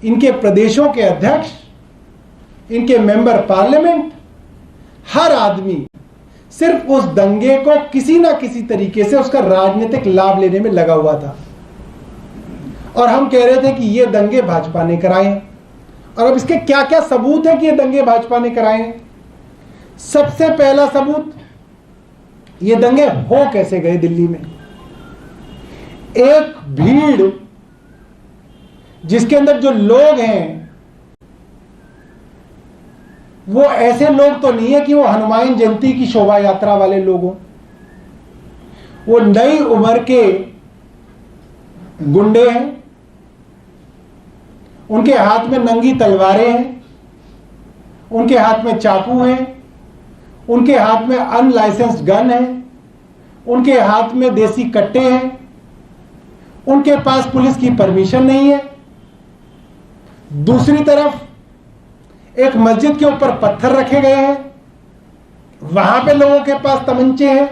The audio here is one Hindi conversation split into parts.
इनके प्रदेशों के अध्यक्ष, इनके मेंबर पार्लियामेंट, हर आदमी सिर्फ उस दंगे को किसी ना किसी तरीके से उसका राजनीतिक लाभ लेने में लगा हुआ था। और हम कह रहे थे कि ये दंगे भाजपा ने कराए हैं। और अब इसके क्या क्या सबूत है कि ये दंगे भाजपा ने कराए हैं। सबसे पहला सबूत, ये दंगे हो कैसे गए दिल्ली में। एक भीड़ जिसके अंदर जो लोग हैं वो ऐसे लोग तो नहीं है कि वो हनुमान जयंती की शोभा यात्रा वाले लोग हों। वो नई उम्र के गुंडे हैं, उनके हाथ में नंगी तलवारें हैं, उनके हाथ में चाकू हैं, उनके हाथ में अनलाइसेंस्ड गन है, उनके हाथ में देसी कट्टे हैं, उनके पास पुलिस की परमिशन नहीं है। दूसरी तरफ एक मस्जिद के ऊपर पत्थर रखे गए हैं, वहां पे लोगों के पास तमंचे हैं,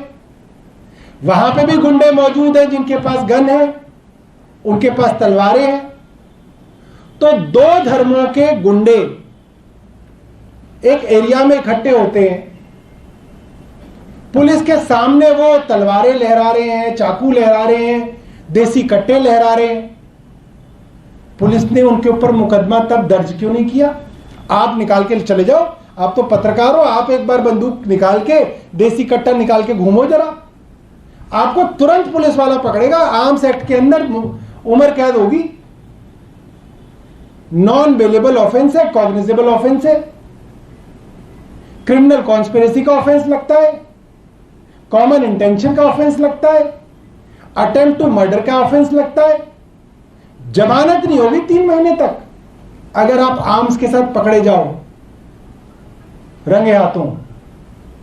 वहां पे भी गुंडे मौजूद हैं जिनके पास गन है, उनके पास तलवारें हैं। तो दो धर्मों के गुंडे एक एरिया में इकट्ठे होते हैं, पुलिस के सामने वो तलवारें लहरा रहे हैं, चाकू लहरा रहे हैं, देसी कट्टे लहरा रहे हैं। पुलिस ने उनके ऊपर मुकदमा तब दर्ज क्यों नहीं किया? आप निकाल के चले जाओ, आप तो पत्रकार हो, आप एक बार बंदूक निकाल के देसी कट्टा निकाल के घूमो जरा, आपको तुरंत पुलिस वाला पकड़ेगा। आर्म्स एक्ट के अंदर उम्र कैद होगी। नॉन बेलेबल ऑफेंस है, कॉग्निजेबल ऑफेंस है, क्रिमिनल कॉन्स्पिरेसी का ऑफेंस लगता है, कॉमन इंटेंशन का ऑफेंस लगता है, अटेम्प्ट टू मर्डर का ऑफेंस लगता है। जमानत नहीं होगी 3 महीने तक अगर आप आर्म्स के साथ पकड़े जाओ रंगे हाथों।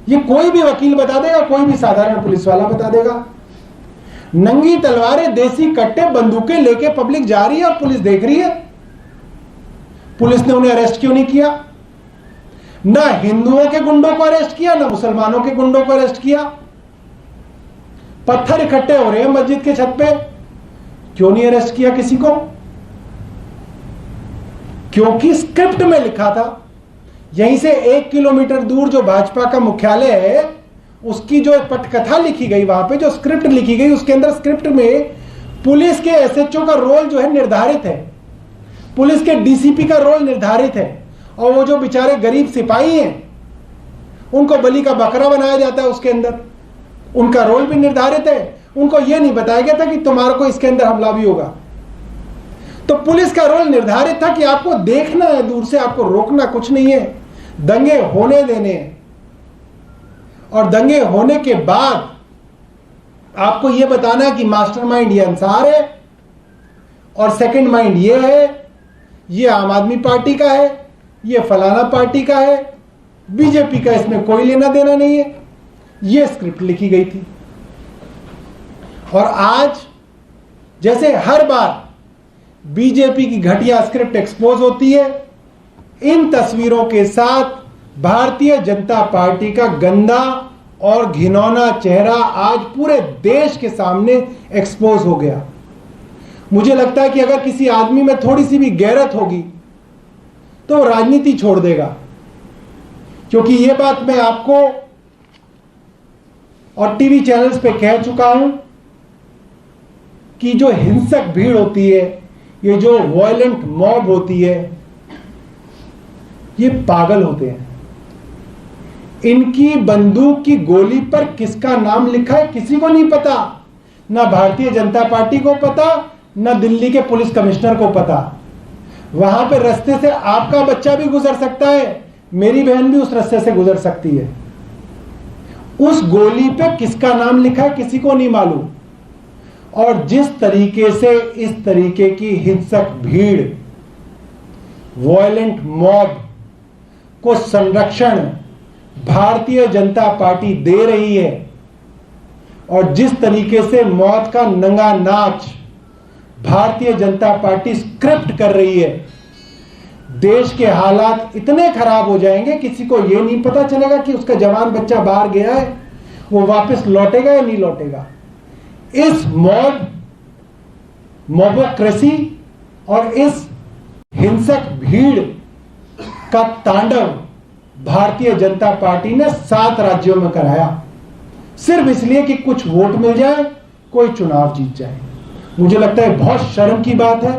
ये कोई भी वकील बता देगा, कोई भी साधारण पुलिस वाला बता देगा। नंगी तलवारें, देसी कट्टे, बंदूकें लेके पब्लिक जा रही है और पुलिस देख रही है। पुलिस ने उन्हें अरेस्ट क्यों नहीं किया? ना हिंदुओं के गुंडों को अरेस्ट किया, ना मुसलमानों के गुंडों को अरेस्ट किया। पत्थर इकट्ठे हो रहे हैं मस्जिद के छत पे, क्यों नहीं अरेस्ट किया किसी को? क्योंकि स्क्रिप्ट में लिखा था। यहीं से 1 किलोमीटर दूर जो भाजपा का मुख्यालय है, उसकी जो पटकथा लिखी गई, वहां पे जो स्क्रिप्ट लिखी गई, उसके अंदर स्क्रिप्ट में पुलिस के एसएचओ का रोल जो है निर्धारित है, पुलिस के डीसीपी का रोल निर्धारित है, और वो जो बेचारे गरीब सिपाही हैं उनको बलि का बकरा बनाया जाता है उसके अंदर, उनका रोल भी निर्धारित है। उनको यह नहीं बताया गया था कि तुम्हारे को इसके अंदर हमला भी होगा। तो पुलिस का रोल निर्धारित था कि आपको देखना है दूर से, आपको रोकना कुछ नहीं है, दंगे होने देने हैं। और दंगे होने के बाद आपको यह बताना है कि मास्टरमाइंड ये अंसार है और सेकंड माइंड ये है, ये आम आदमी पार्टी का है, ये फलाना पार्टी का है, बीजेपी का इसमें कोई लेना देना नहीं है। ये स्क्रिप्ट लिखी गई थी। और आज जैसे हर बार बीजेपी की घटिया स्क्रिप्ट एक्सपोज होती है, इन तस्वीरों के साथ भारतीय जनता पार्टी का गंदा और घिनौना चेहरा आज पूरे देश के सामने एक्सपोज हो गया। मुझे लगता है कि अगर किसी आदमी में थोड़ी सी भी गैरत होगी तो वो राजनीति छोड़ देगा। क्योंकि ये बात मैं आपको और टीवी चैनल्स पे कह चुका हूं कि जो हिंसक भीड़ होती है, ये जो वायलेंट मॉब होती है, ये पागल होते हैं। इनकी बंदूक की गोली पर किसका नाम लिखा है किसी को नहीं पता, ना भारतीय जनता पार्टी को पता, ना दिल्ली के पुलिस कमिश्नर को पता। वहां पे रास्ते से आपका बच्चा भी गुजर सकता है, मेरी बहन भी उस रास्ते से गुजर सकती है। उस गोली पे किसका नाम लिखा है किसी को नहीं मालूम। और जिस तरीके से इस तरीके की हिंसक भीड़, वायलेंट मॉब को संरक्षण भारतीय जनता पार्टी दे रही है, और जिस तरीके से मौत का नंगा नाच भारतीय जनता पार्टी स्क्रिप्ट कर रही है, देश के हालात इतने खराब हो जाएंगे, किसी को यह नहीं पता चलेगा कि उसका जवान बच्चा बाहर गया है, वो वापस लौटेगा या नहीं लौटेगा। इस मॉबोक्रेसी और इस हिंसक भीड़ का तांडव भारतीय जनता पार्टी ने 7 राज्यों में कराया, सिर्फ इसलिए कि कुछ वोट मिल जाए, कोई चुनाव जीत जाए। मुझे लगता है बहुत शर्म की बात है,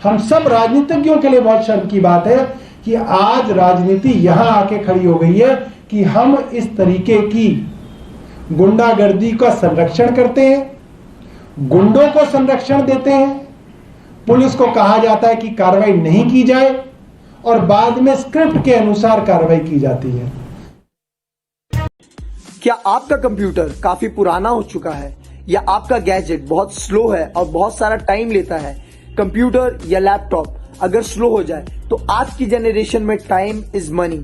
हम सब राजनीतिज्ञों के लिए बहुत शर्म की बात है कि आज राजनीति यहां आके खड़ी हो गई है कि हम इस तरीके की गुंडागर्दी का संरक्षण करते हैं, गुंडों को संरक्षण देते हैं, पुलिस को कहा जाता है कि कार्रवाई नहीं की जाए और बाद में स्क्रिप्ट के अनुसार कार्रवाई की जाती है। क्या आपका कंप्यूटर काफी पुराना हो चुका है या आपका गैजेट बहुत स्लो है और बहुत सारा टाइम लेता है? कंप्यूटर या लैपटॉप अगर स्लो हो जाए तो आज की जनरेशन में time is money.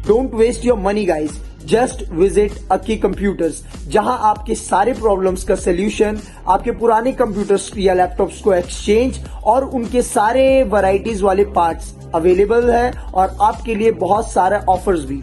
Don't waste your money guys, just visit Akki computers, जहां आपके सारे प्रॉब्लम्स का सोल्यूशन, आपके पुराने कंप्यूटर्स या लैपटॉप्स को एक्सचेंज और उनके सारे वैरायटीज वाले पार्ट्स अवेलेबल है और आपके लिए बहुत सारे ऑफर्स भी।